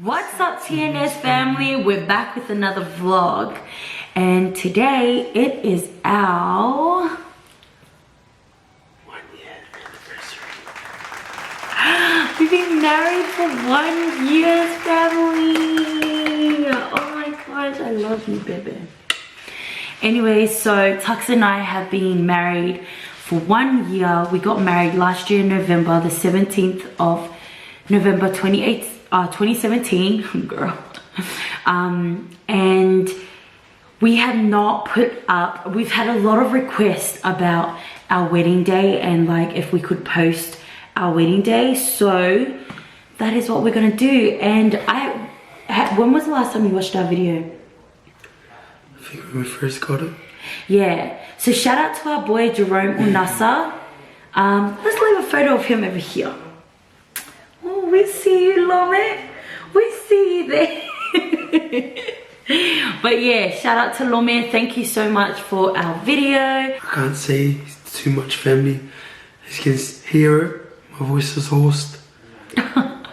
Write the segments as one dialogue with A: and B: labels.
A: What's up, TNS family? We're back with another vlog, and today it is our
B: 1 year anniversary.
A: We've been married for 1 year, family. Oh my gosh, I love you, baby. Anyway, so Tux and I have been married for 1 year. We got married last year in November, the 17th of November 2017, girl. And we have not put up, we've had a lot of requests about our wedding day and like if we could post our wedding day. So that is what we're gonna do. And when was the last time you watched our video?
B: I think when we first got it.
A: Yeah, so shout out to our boy Jerome Unasa. Let's leave a photo of him over here. Oh, we see you, Lome. We see you there. But yeah, shout out to Lome. Thank you so much for our video.
B: I can't say too much, family. As you can hear it, my voice is hoarse.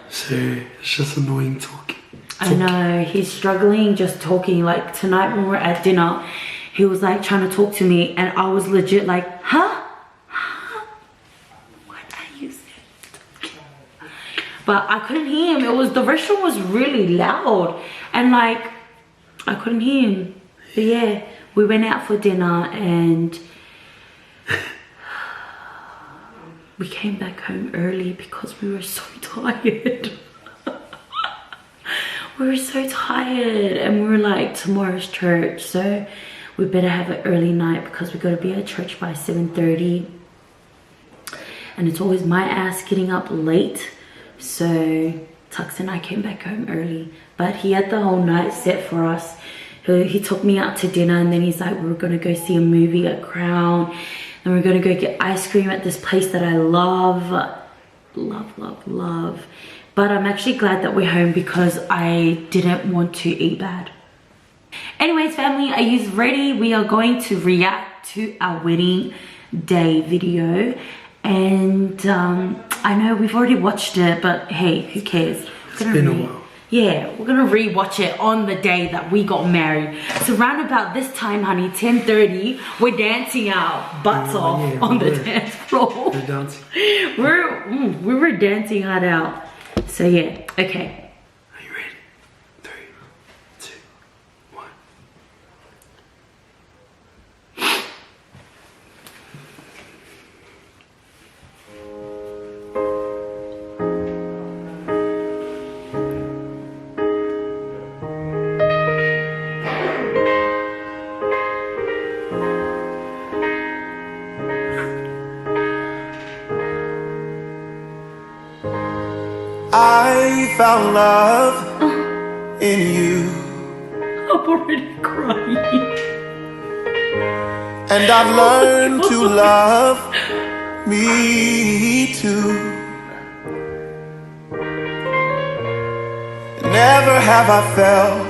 B: So it's just annoying talking.
A: I know, he's struggling just talking. Like tonight when we were at dinner, he was like trying to talk to me and I was legit like, huh? What are you saying? But I couldn't hear him. The restaurant was really loud and like I couldn't hear him. But yeah, we went out for dinner and we came back home early because we were so tired. We were so tired and we were like, tomorrow's church, so we better have an early night because we got to be at church by 7:30. And it's always my ass getting up late. So Tux and I came back home early, but he had the whole night set for us. He took me out to dinner and then he's like, we're going to go see a movie at Crown. And we're going to go get ice cream at this place that I love. Love. But I'm actually glad that we're home because I didn't want to eat bad. Anyways, family, are you ready? We are going to react to our wedding day video. And I know we've already watched it, but hey, who cares?
B: It's been a while.
A: Yeah, we're gonna re-watch it on the day that we got married. So round about this time, honey, 10:30, we're dancing our butts off on the dance floor.
B: We're dancing.
A: We were dancing hard out. So yeah, okay.
B: Are you ready? 3, 2, 1. I found love in you.
A: I'm already crying.
B: And I've learned to love me too. Never have I felt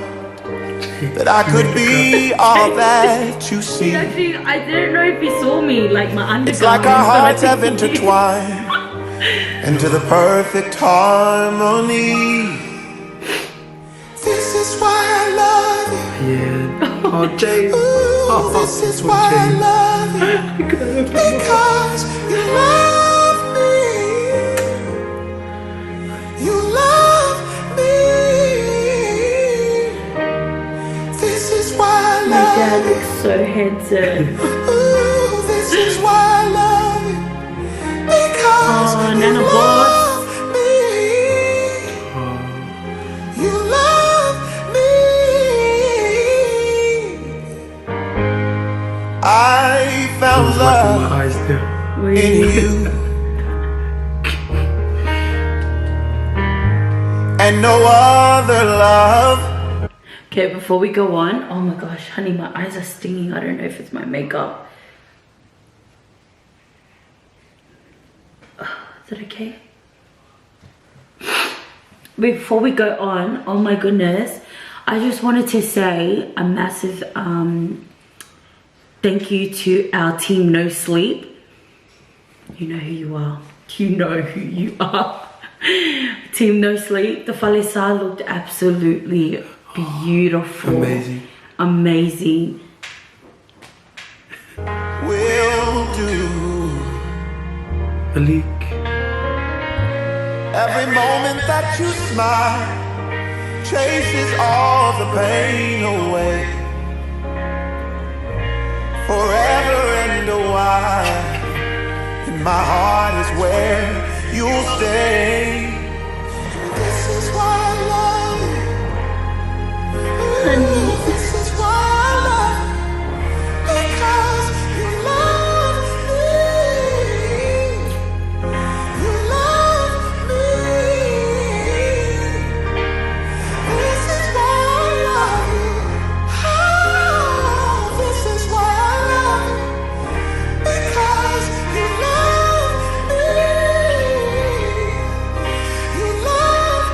B: that I could be all that you see.
A: Actually, I didn't know if he saw me, like my undergarments.
B: It's like our hearts have intertwined into the perfect harmony. This is why I love you. Yeah. Oh, James.
C: Oh,
B: this is why I love you. Because you love me. You love me. This is why I
A: My
B: love
A: dad
B: you.
A: looks so handsome.
B: Ooh, this is why I love you. Because
A: Oh, Nana
B: you
A: Boss.
B: love me. You love me. I found love in you. And no other love.
A: Okay, before we go on, oh my gosh, honey, my eyes are stinging. I don't know if it's my makeup. Is it okay? Before we go on, oh my goodness, I just wanted to say a massive thank you to our team No Sleep. You know who you are. You know who you are. Team No Sleep. The falisa looked absolutely beautiful.
C: Amazing.
A: Amazing.
B: Will do.
C: Malik.
B: Every moment that you smile chases all the pain away. Forever and a while, and my heart is where you'll stay. This is why I love you. This is why I love you. Because you love me. You love me. This is why I love you. Oh, this is why I love you. Because you love me. You love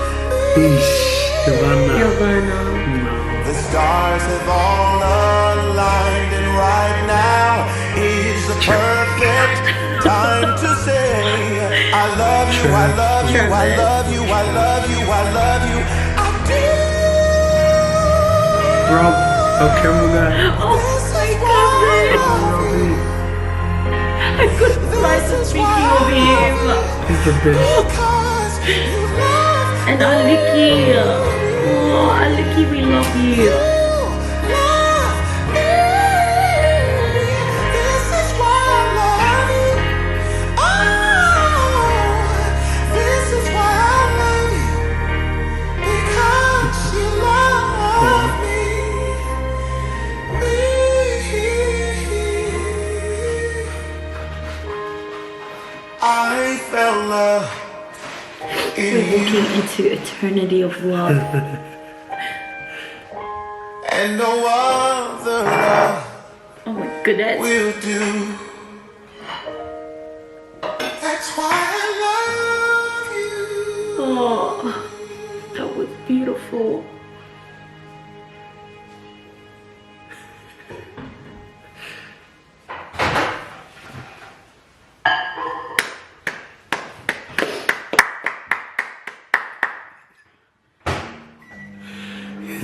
B: me.
A: Giovanna.
B: The stars have all aligned, and right now is the perfect time to say I love you, I love you, I love you, I love you, I love you, I do.
C: Rob, our camera guy.
A: Oh my god. I couldn't find the speaking of him.
C: He's the best.
B: Because you love
A: And Aliki. Oh, Aliki, we love you.
B: This is why I love you. Oh, this is why I love you. Because you love me. I fell love in
A: We're
B: you.
A: walking into eternity of love.
B: And no other love
A: Oh my goodness.
B: will do. That's why I love you.
A: Oh, that was beautiful.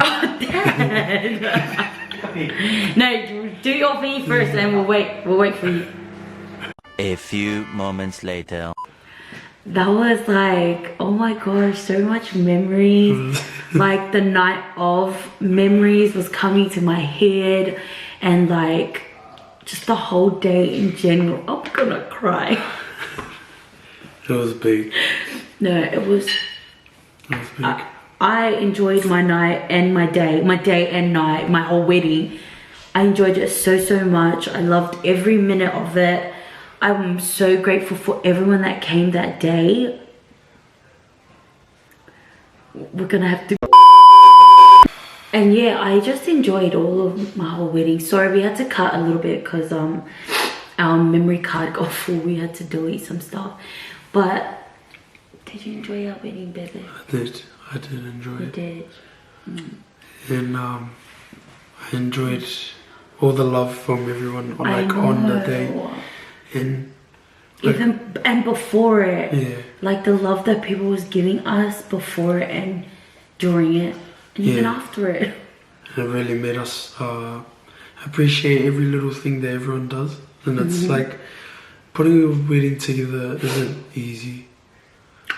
A: Oh, Dad. No, do your thing first, and we'll wait. We'll wait for you.
D: A few moments later.
A: That was like, oh my gosh, so much memories. Like the night of memories was coming to my head, and like just the whole day in general. I'm gonna cry.
C: It was big.
A: No, it was.
C: It was big.
A: I enjoyed my night and my day and night, my whole wedding. I enjoyed it so much. I loved every minute of it. I'm so grateful for everyone that came that day. We're gonna have to. And yeah, I just enjoyed all of my whole wedding. Sorry, we had to cut a little bit because our memory card got full. We had to delete some stuff. But did you enjoy our wedding, baby?
C: I did enjoy
A: You
C: it.
A: did.
C: And I enjoyed all the love from everyone on the day. And
A: Even and before it,
C: yeah,
A: like the love that people was giving us before it and during it, and even
C: Yeah.
A: after it.
C: it really made us appreciate every little thing that everyone does. And it's like putting a wedding together isn't easy.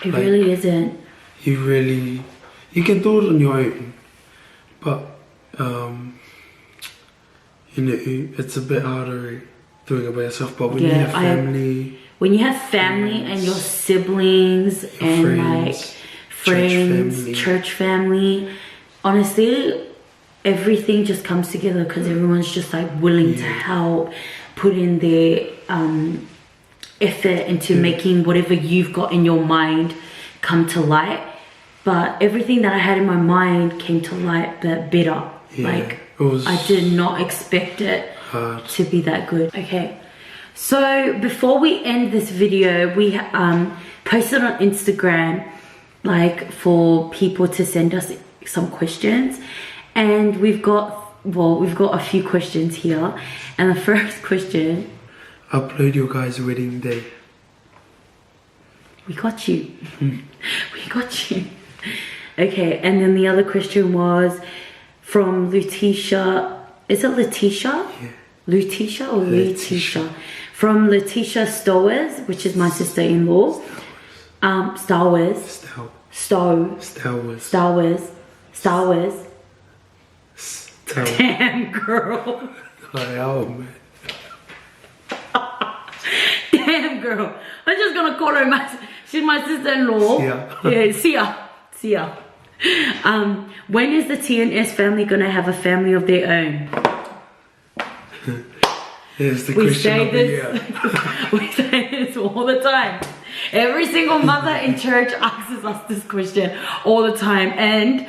A: It
C: Like-
A: really isn't.
C: You can do it on your own, but it's a bit harder doing it by yourself. But when you
A: Yeah,
C: have family,
A: When you have family and your siblings and
C: friends,
A: like friends, church family, honestly, everything just comes together because everyone's just like willing to help, put in their effort into making whatever you've got in your mind come to light. But everything that I had in my mind came to light, but better.
C: Yeah,
A: Like
C: it was
A: I did not expect it
C: hard.
A: to be that good. Okay, so before we end this video, we posted on Instagram like for people to send us some questions, and we've got a few questions here. And the first question,
C: Upload your guys' wedding day.
A: We got you. We got you. Okay, and then the other question was from Letitia. Is it Letitia?
C: Yeah.
A: Letitia or
C: Letitia.
A: Letitia? From Letitia Stowers, which is my sister-in-law. Star Wars.
C: Star Wars.
A: Damn, girl.
C: Like, oh, man.
A: Damn, girl. I'm just gonna call her she's my sister-in-law.
C: Sia.
A: Yeah, Sia. When is the TNS family gonna have a family of their own?
C: Here's the
A: We
C: question
A: say
C: of the
A: this.
C: year.
A: We say this all the time. Every single mother in church asks us this question all the time, and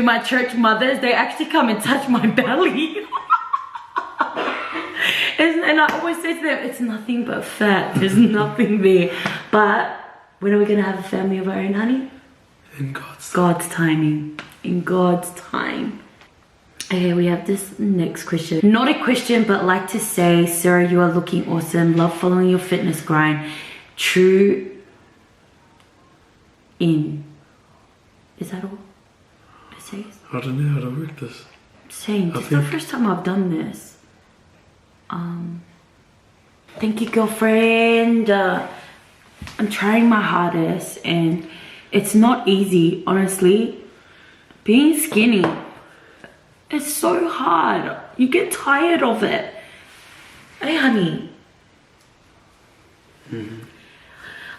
A: my church mothers, they actually come and touch my belly. And I always say to them, it's nothing but fat. There's nothing there. But when are we gonna have a family of our own, honey?
C: In God's
A: God's timing. In God's time. Okay, we have this next question. Not a question, but like to say, Sarah, you are looking awesome. Love following your fitness grind. True in. Is that all it says?
C: I don't know how to work this.
A: Same. This is the first time I've done this. Thank you, girlfriend. I'm trying my hardest, and it's not easy, honestly. Being skinny, it's so hard. You get tired of it. Hey, honey.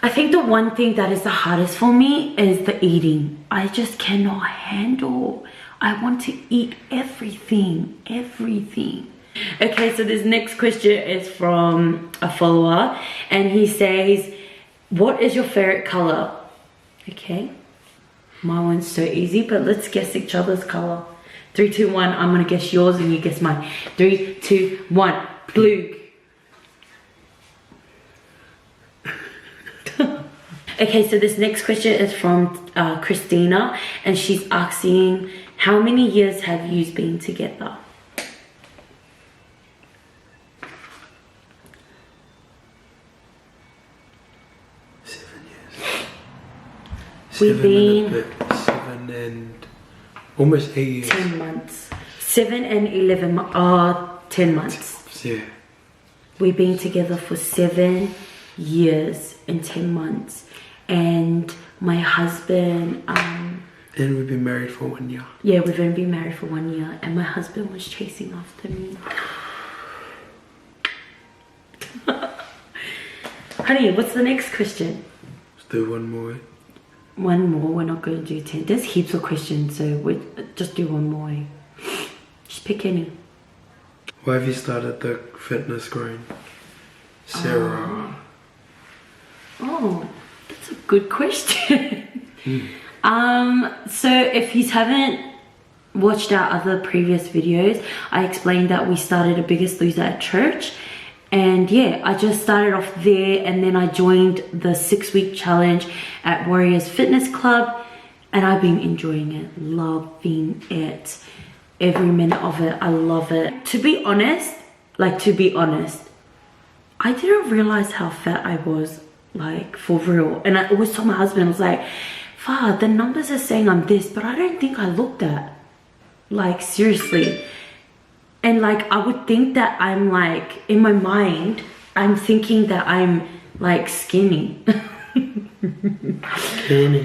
A: I think the one thing that is the hardest for me is the eating. I just cannot handle. I want to eat everything. Okay, so this next question is from a follower, and he says, what is your favorite color? Okay, my one's so easy, but let's guess each other's color. 3, 2, 1. I'm gonna guess yours and you guess mine. 3, 2, 1. Blue. Okay, so this next question is from Christina, and she's asking, how many years have you been together?
C: 7 years.
A: We've been
C: 7 and almost 8 years.
A: 10 months. 7 and 11 10 months.
C: Yeah.
A: We've been together for 7 years and 10 months. And my husband,
C: And we've been married for 1 year.
A: yeah, we've only been married for 1 year, and my husband was chasing after me. Honey, what's the next question?
C: Let's do one more.
A: One more. We're not going to do 10. There's heaps of questions, so we just do one more. Just pick any.
C: Why have you started the fitness grind, Sarah?
A: Oh, that's a good question. So if you haven't watched our other previous videos, I explained that we started a Biggest Loser at church. And yeah, I just started off there, and then I joined the 6-week challenge at Warriors Fitness Club, and I've been enjoying it, loving it, every minute of it. I love it. To be honest, I didn't realize how fat I was, like, for real. And I always told my husband, I was like, Fah, the numbers are saying I'm this, but I don't think I look that. Like, seriously. And like, I would think that I'm like, in my mind, I'm thinking that I'm like skinny.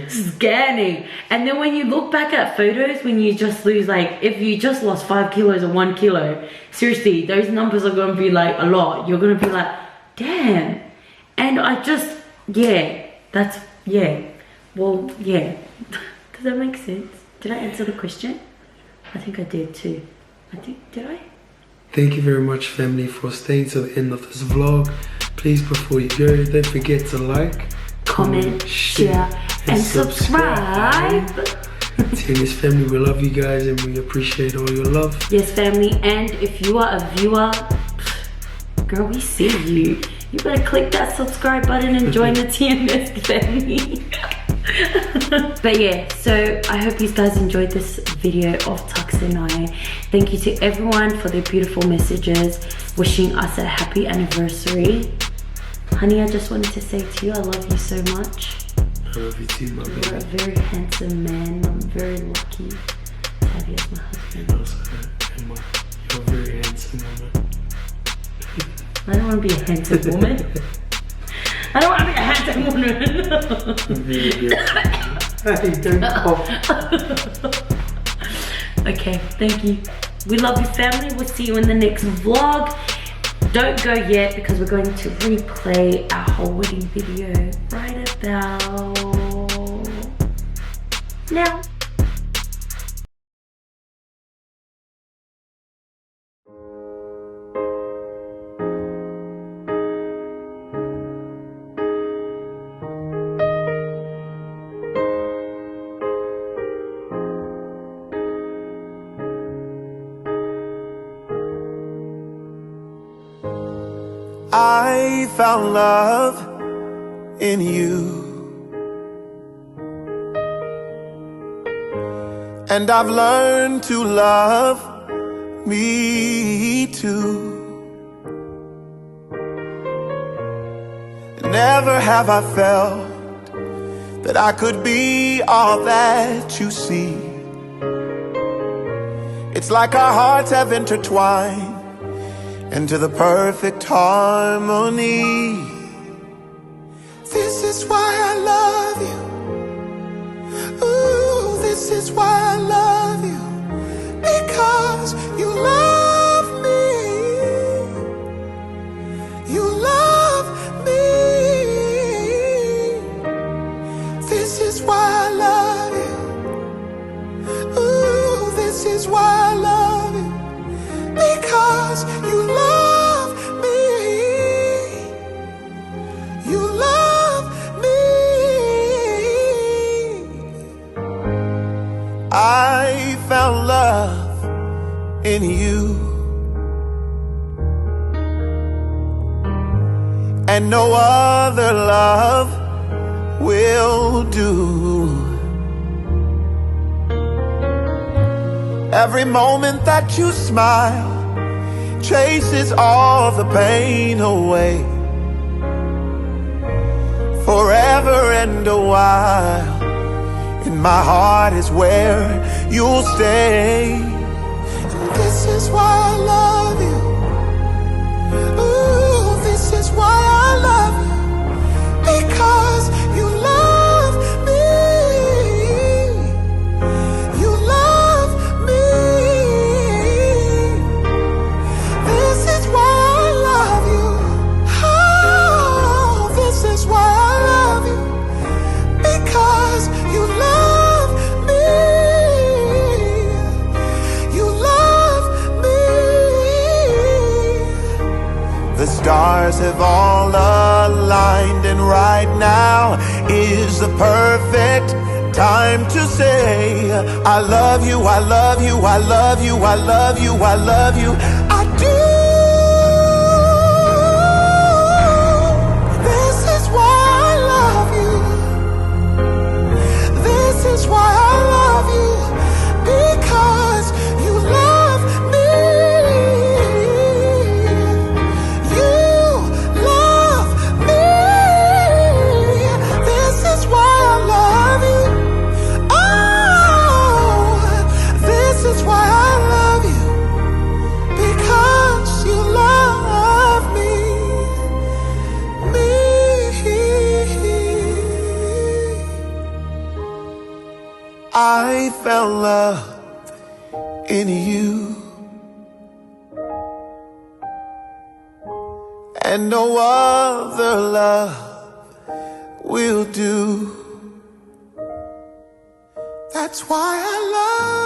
A: Scanning. And then when you look back at photos, when you just lose, like, if you just lost 5 kilos or 1 kilo, seriously, those numbers are going to be like a lot. You're going to be like, damn. And I just, yeah, that's, yeah. Well, yeah. Does that make sense? Did I answer the question? I think I did too. Did I?
C: Thank you very much, family, for staying to the end of this vlog. Please, before you go, don't forget to like,
A: comment, share, and subscribe.
C: TNS family, we love you guys and we appreciate all your love.
A: Yes, family, and if you are a viewer, girl, we see you. You better click that subscribe button and join the TNS family. But yeah, so I hope you guys enjoyed this video of Tux and I. Thank you to everyone for their beautiful messages wishing us a happy anniversary. Honey, I just wanted to say to you, I love you so much.
C: I love you too, my
A: You're a
C: baby.
A: very handsome man. I'm very lucky to have you as my husband.
C: Also, Emma, you're a very handsome woman.
A: I don't want to be a handsome woman. I don't want to be a handsome woman.
C: Very good. Hey, don't cough.
A: Okay, thank you. We love you, family. We'll see you in the next vlog. Don't go yet because we're going to replay our whole wedding video right about now.
B: I found love in you, and I've learned to love me too. Never have I felt that I could be all that you see. It's like our hearts have intertwined into the perfect harmony. This is why I love you. Ooh, this is why I love you. Because you love me. You love me. This is why I love you. Ooh, this is why I love you. Because you love me. You love me. I found love in you, and no other love will do. Every moment that you smile chases all the pain away. Forever and a while, in my heart is where you'll stay. And this is why I love you. Ooh, this is why I love you. Because you love me. You love me. This is why I love you. Oh, this is why I love you. Because you love me. You love me. The stars have all aligned, and right now is the perfect time to say I love you, I love you, I love you, I love you, I love you, I do. This is why I love you. This is why I love you. Because you love me. You love me. This is why I love you. Oh, this is why I love you. Because you love me. I found love in you, and no other love will do. That's why I love